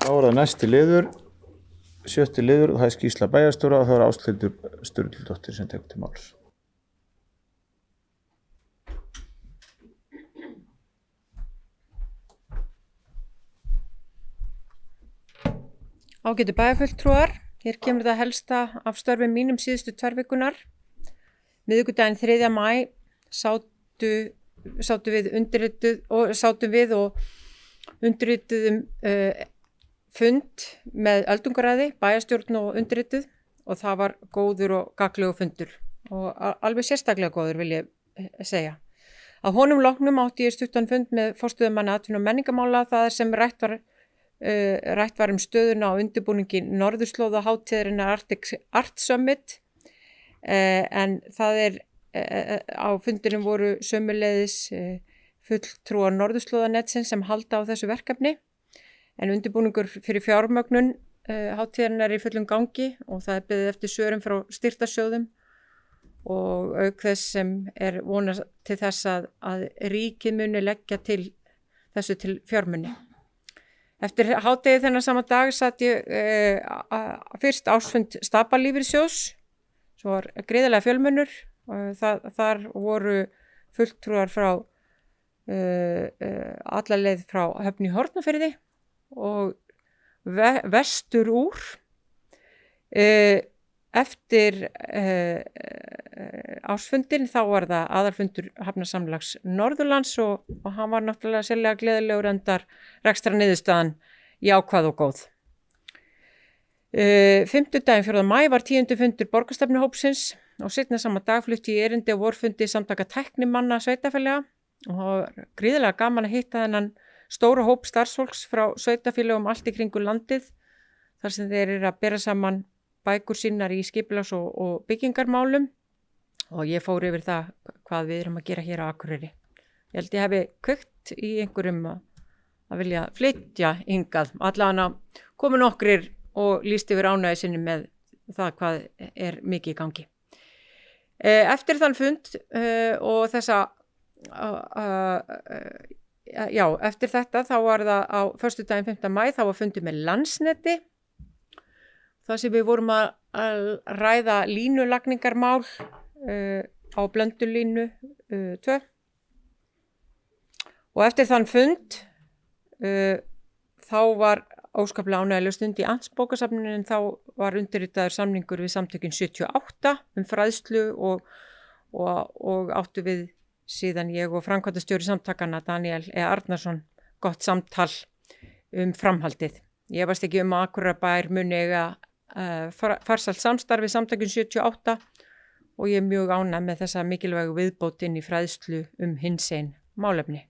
Þá það næsti liður, 7. liður, og það skýrsla bæjarstjóra og það Ásthildur Sturludóttir sem tekur til máls. Ágætu bæjarfulltrúar, hér kemur það helsta af störfum mínum síðustu 2 vikunar. Miðvikudaginn 3. maí sátum við og undirrituðum fund með öldungaræði, bæjarstjórn og undirrituð, og það var góður og gagnlegur fundur og alveg sérstaklega góður vil ég segja. Að honum loknum átti ég stuttan fund með forstöðumanni atvinnu- og menningarmála, það sem rætt var stöðuna á undirbúningi norðurslóðahátíðarinnar Art Summit, en það á fundinum voru sömuleiðis fulltrúar norðurslóðanetsins sem halda á þessu verkefni, en undirbúningur fyrir fjármögnun hátíðarinnar í fullum gangi og það beðið eftir svörum frá styrktarsjóðum og auk þess sem vonast til þess að ríkið muni leggja til þessu til fjármuni. Eftir hádegi þennan sama dag satt ég fyrst ársfund Stapalífeyrissjóðs, svo var gríðarlega fjölmennur. Þar voru fulltrúar frá alla leið frá Höfn í Hornafirði og vestur úr. Eftir ársfundin þá var það aðalfundur Hafnasamlags Norðurlands og hann var náttúrulega sérlega gleðilegur endar rekstrarniðurstaðan jákvæð og góð. 5. 4. maí var 10. fundur borgarstefnuhópsins og seinna sama dag flutti ég erindi á vorfundi samtaka tæknimanna sveitarfélaga og það var gríðarlega gaman að hitta þennan stóra hóp starfsfólks frá sveitarfélögum allt í kringum landið þar sem þeir að bera saman bækur sínar í skipulags- og byggingarmálum og ég fór yfir það hvað við erum að gera hér á Akureyri. Ég held ég hefi kveikt í einhverjum að vilja flytja hingað. Allavega komu nokkrir og lýst yfir ánægju sinni með það hvað mikið í gangi. Eftir þann fund og eftir þetta þá var það á föstudaginn 5. maí, þá var fundið með Landsneti. Það sem við vorum að ræða línulagningarmál á Blöndulínu 2. Og eftir þann fund þá var óskaplega ánægjuleg stund í Amtsbókasafninu en þá var undirritaður samningur við samtökin 78 fræðslu og áttu við síðan ég og framkvæmdastjóri samtakanna Daniel Arnarsson gott samtal framhaldið. Ég varst ekki að Akureyrarbær muni eiga farsælt samstarf við samtökin 78 og ég mjög ánægð með þessa mikilvægu viðbót inn í fræðslu hinsegin málefni.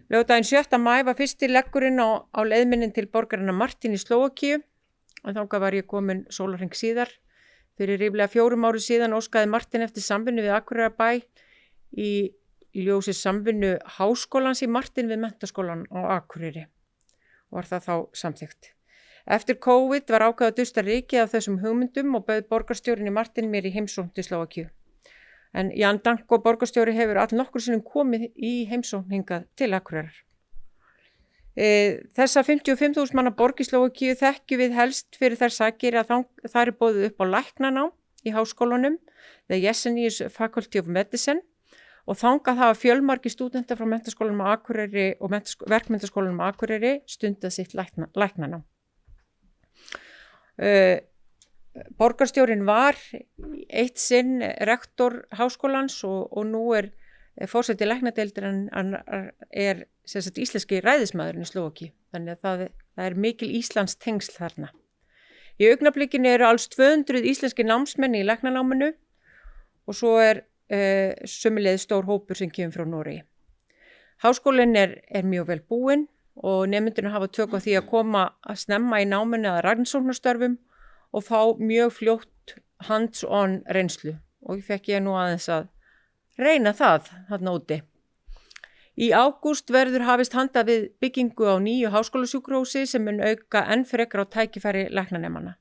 Laugardaginn 7. maí var fyrsti leggurinn á leiðminnin til borgarinnar Martin í Slóvakíu og þangað var ég komin sólarhring síðar. Fyrir ríflega 4 árum síðan óskaði Martin eftir samvinnu við Akureyrarbæ í ljósi samvinnu háskólans í Martin við menntaskólan á Akureyri og var það þá samþykkt. Eftir COVID var ákveðið að dusta rykið af þessum hugmyndum og bauð borgarstjórinn í Martin mér í heimsókn til Slóvakíu. En Jan Danko borgarstjóri hefur nokkrum sinnum komið í heimsókn hingað til Akureyrar. Þessa 55.000 manna borg í Slóvakíu þekkjum við helst fyrir þær sakir að það boðið upp á læknanám í háskólanum, The Jesenius Faculty of Medicine, og þangað hafa fjölmargir stúdentar frá menntaskólanum á Akureyri og verkmenntaskólanum á Akureyri stundað sitt læknanám. Borgarstjórinn var eitt sinn rektor háskólans og nú forseti læknadeildar sem sagt íslenski ræðismaðurinn í Slóvakíu. Þannig að það mikil Íslands tengsl þarna. Í augnablikinu eru alls 200 íslenski námsmenn í læknanáminu og svo sömuleiðis stór hópur sem kemur frá Noregi. Háskólinn mjög vel búinn og nemendurnir hafa tök á því að koma að snemma í náminu að rannsóknarstörfum og fá mjög fljótt hands-on reynslu og fekk ég nú aðeins að reyna það þarna úti. Í ágúst verður hafist handa við byggingu á nýju háskólasjúkrahúsi sem mun auka enn frekar á tækifæri læknanemanna.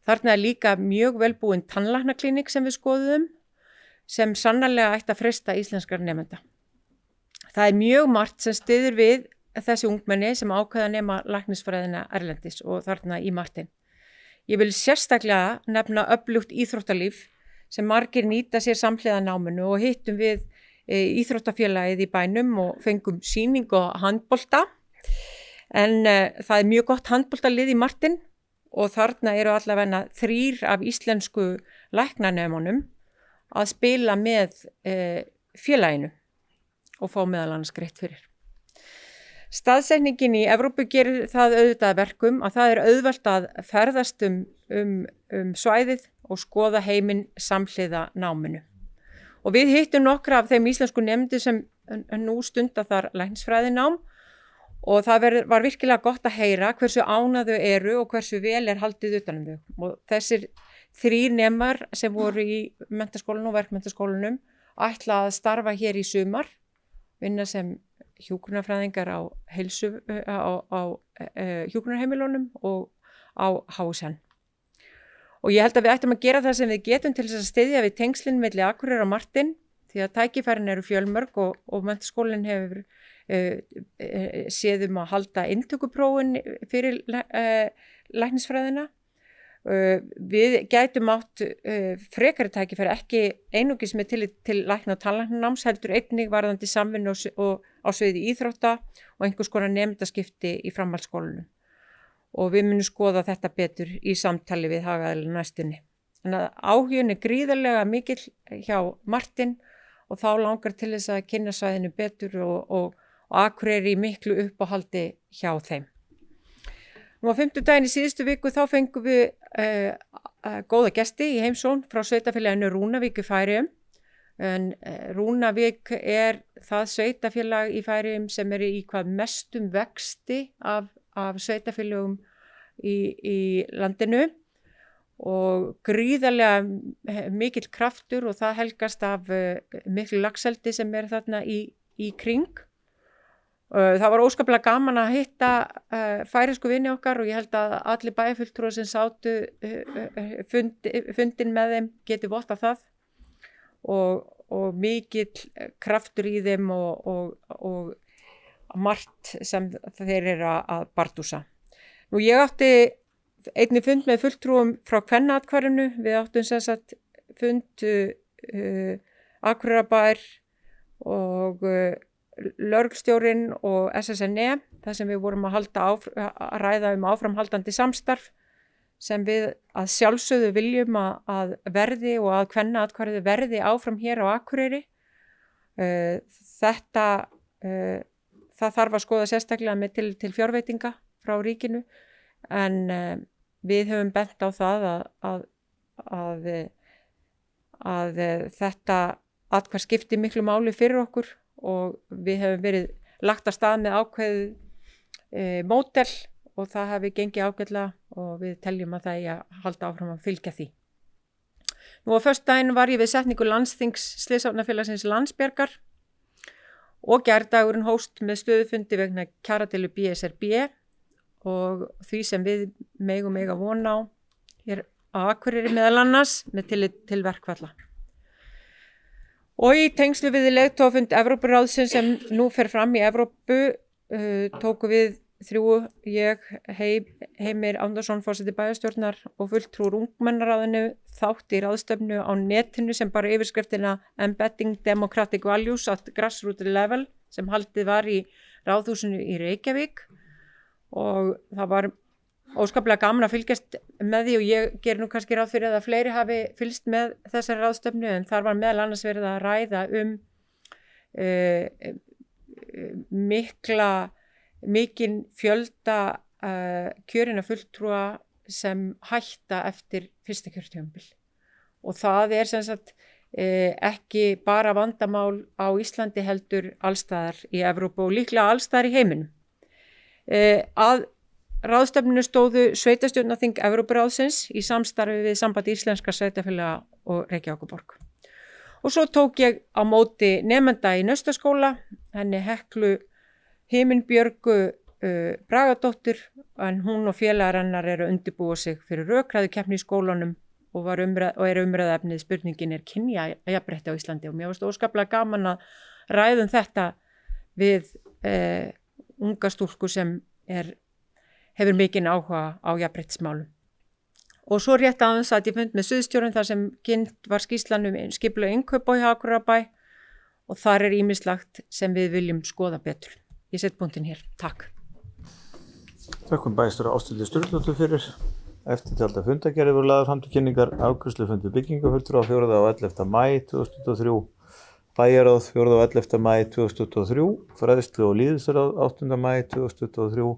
Þarna líka mjög velbúin tannlæknaklíník sem við skoðuðum sem sannarlega ætti að freista íslenskra nemenda. Það mjög margt sem styður við þessi ungmenni sem ákveða að nema læknisfræðina erlendis og þarna í Martin. Ég vil sérstaklega nefna öflugt íþróttalíf sem margir nýta sér samhliða náminu og hittum við íþróttafélagið í bænum og fengum sýningu á handbolta. En það er mjög gott handboltalið í Martin og þarna eru allavega 3 af íslensku læknanemunum að spila með félaginu og fá meðal annars greitt fyrir. Staðsetningin í Evrópu gerir það auðvitað verkum að það er auðvelt að ferðast um svæðið og skoða heiminn samhliða náminu. Og við hittum nokkra af þeim íslensku nemendum sem nú stunda þar læknisfræðinám og það var virkilega gott að heyra hversu ánægð þau eru og hversu vel er haldið utan um þau. Og þessir 3 nemar sem voru í menntaskólanum og verkmenntaskólanum ætla að starfa hér í sumar, vinna sem hjúkrunarfræðingar á hjúkrunarheimilunum og á HSN. Og ég held að við ættum að gera það sem við getum til þess að styðja við tengslin milli Akureyrar og Martin því að tækifærin eru fjölmörg og menntaskólinn hefur séð að halda inntökuprófin fyrir læknisfræðina. Við gætum átt frekari tækifæri ekki einungis með tillit til lækna- og tannlæknanáms heldur einnig varðandi samvinnu og á sviði íþrótta og einhvers konar nemendaskipti í framhaldsskólanum. Og við munum skoða þetta betur í samtali við hagaðilar næstunni. Þannig að áhuginn er gríðarlega mikill hjá Martin og þá langar til þess að kynna svæðinu betur og Akureyri í miklu uppáhaldi hjá þeim. Nú á 5. daginn í síðustu viku þá fengum við góða gesti í heimsón frá sveitafélaginu Rúnavík í Færeyjum. En Rúnavík er það sveitafélag í Færeyjum sem er í hvað mestum vexti af sveitafélögum í landinu og gríðarlega mikill kraftur og það helgast af miklu laxeldi sem er þarna í kring. Það var óskaplega gaman að hitta færeysku vini okkar og ég held að allir bæjarfulltrúar sem sátu fundin með þeim geti vottað það og mikill kraftur í þeim og margt sem þeir eru að bardúsa. Nú ég átti einnig fund með fulltrúum frá Kvennaathvarfinu, við áttum sem sagt fund Akureyrarbær og lögreglustjórinn og SSNE, þar sem við vorum að ræða áframhaldandi samstarf sem við að sjálfsögðu viljum að verði og að Kvennaathvarfið verði áfram hér á Akureyri. Það þarf að skoða sérstaklega með til fjárveitinga frá ríkinu en við höfum bent á það að þetta athvarf skipti miklu máli fyrir okkur og við höfum verið lagt af stað með ákveðið módel og það hafi gengið ágætlega og við teljum að það eigi að halda áfram að fylgja því. Nú á föstudaginn var ég við setningu landsþings Slysavarnafélagsins Landsbjargar og gærdagurinn hófst með stöðufundi vegna kjaradeilu BSRB og því sem við megum eiga von á hér á Akureyri meðal annars með tillit til verkfalla. Og í tengslu við leiðtogafund Evrópuráðsins sem nú fer fram í Evrópu tóku við 3, ég, Heimir Ándarsson, forseti bæjarstjórnar og fulltrúar ungmennaráðinu þátt í ráðstefnu á netinu sem bara yfirskriftina Embedding Democratic Values at Grassroots Level sem haldið var í Ráðhúsinu í Reykjavík og það var óskaplega gaman að fylgjast með því og ég ger nú kannski ráð fyrir að fleiri hafi fylgst með þessari ráðstefnu en þar var meðal annars verið að ræða mikinn fjölda kjörinna fulltrúa sem hætta eftir fyrsta kjörtímabil og það er sem sagt ekki bara vandamál á Íslandi heldur allstaðar í Evrópu og líklega allstaðar í heiminum. Að ráðstefninu stóðu sveitarstjórnarþing Evrópuráðsins í samstarfi við Samband íslenskra sveitarfélaga og Reykjavíkurborg. Og svo tók ég á móti nemenda í Naustaskóla, henni Heklu Himinbjörgu Bragadóttir, en hún og félagar hennar eru að undirbúa sig fyrir rökræðukeppni í skólanum og er umræðuefnið spurningin er kynjajafnrétti á Íslandi og mér varst óskaplega gaman að ræða þetta við unga stúlku sem hefur mikinn áhuga á jafnréttismálum. Og svo rétt aðeins að ég fund með sviðsstjórinn þar sem kynnt var skýrslan skipuleg innkaup á hjá Akureyrarbæ og þar ýmislegt sem við viljum skoða betur. Ég set punktinn hér. Takk. Þökkum bæjarstjóra Ásthildi Sturludóttur fyrir. Eftirtalda fundargerðir voru lagðar fram til kynningar. Afgreiðslufundur byggingafulltrúa 4. og 11. maí 2023. Bæjarráð 4. og 11. maí 2023. Fræðslu- og lýðheilsuráð 8. maí 2023.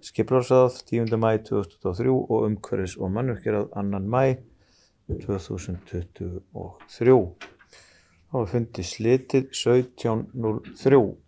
Skipulagsráð 10. maí 2023 og umhverfis- og mannvirkjaráð 2. maí 2023. Þá var fundi slitið 17:03.